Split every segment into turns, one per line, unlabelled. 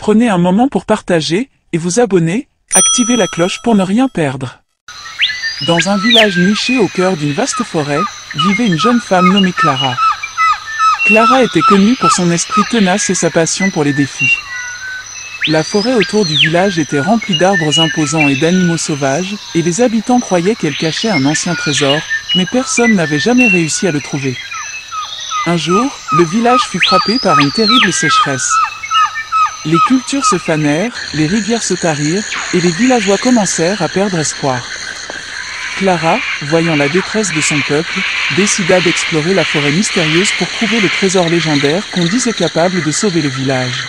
Prenez un moment pour partager et vous abonner, activez la cloche pour ne rien perdre. Dans un village niché au cœur d'une vaste forêt, vivait une jeune femme nommée Clara. Clara était connue pour son esprit tenace et sa passion pour les défis. La forêt autour du village était remplie d'arbres imposants et d'animaux sauvages, et les habitants croyaient qu'elle cachait un ancien trésor, mais personne n'avait jamais réussi à le trouver. Un jour, le village fut frappé par une terrible sécheresse. Les cultures se fanèrent, les rivières se tarirent, et les villageois commencèrent à perdre espoir. Clara, voyant la détresse de son peuple, décida d'explorer la forêt mystérieuse pour trouver le trésor légendaire qu'on disait capable de sauver le village.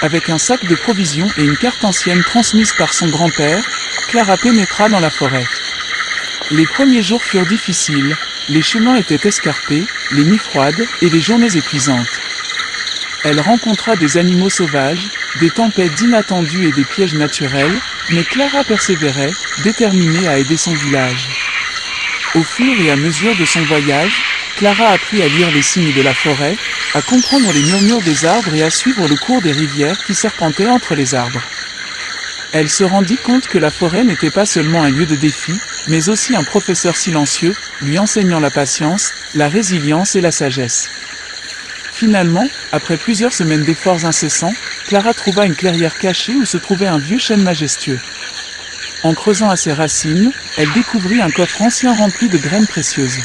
Avec un sac de provisions et une carte ancienne transmise par son grand-père, Clara pénétra dans la forêt. Les premiers jours furent difficiles, les chemins étaient escarpés, les nuits froides et les journées épuisantes. Elle rencontra des animaux sauvages, des tempêtes inattendues et des pièges naturels, mais Clara persévérait, déterminée à aider son village. Au fur et à mesure de son voyage, Clara apprit à lire les signes de la forêt, à comprendre les murmures des arbres et à suivre le cours des rivières qui serpentaient entre les arbres. Elle se rendit compte que la forêt n'était pas seulement un lieu de défi, mais aussi un professeur silencieux, lui enseignant la patience, la résilience et la sagesse. Finalement, après plusieurs semaines d'efforts incessants, Clara trouva une clairière cachée où se trouvait un vieux chêne majestueux. En creusant à ses racines, elle découvrit un coffre ancien rempli de graines précieuses.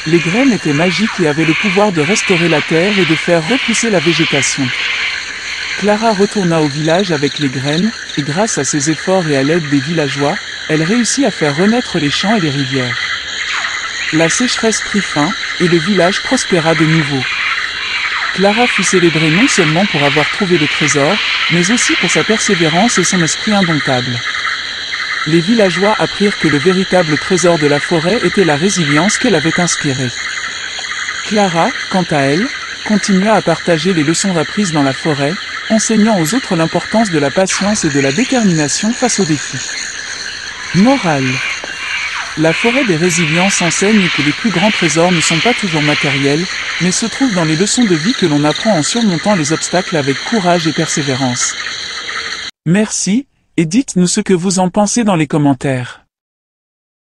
Les graines étaient magiques et avaient le pouvoir de restaurer la terre et de faire repousser la végétation. Clara retourna au village avec les graines, et grâce à ses efforts et à l'aide des villageois, elle réussit à faire renaître les champs et les rivières. La sécheresse prit fin, et le village prospéra de nouveau. Clara fut célébrée non seulement pour avoir trouvé le trésor, mais aussi pour sa persévérance et son esprit indomptable. Les villageois apprirent que le véritable trésor de la forêt était la résilience qu'elle avait inspirée. Clara, quant à elle, continua à partager les leçons apprises dans la forêt, enseignant aux autres l'importance de la patience et de la détermination face aux défis. Morale. La forêt des résiliences enseigne que les plus grands trésors ne sont pas toujours matériels, mais se trouvent dans les leçons de vie que l'on apprend en surmontant les obstacles avec courage et persévérance. Merci, et dites-nous ce que vous en pensez dans les commentaires.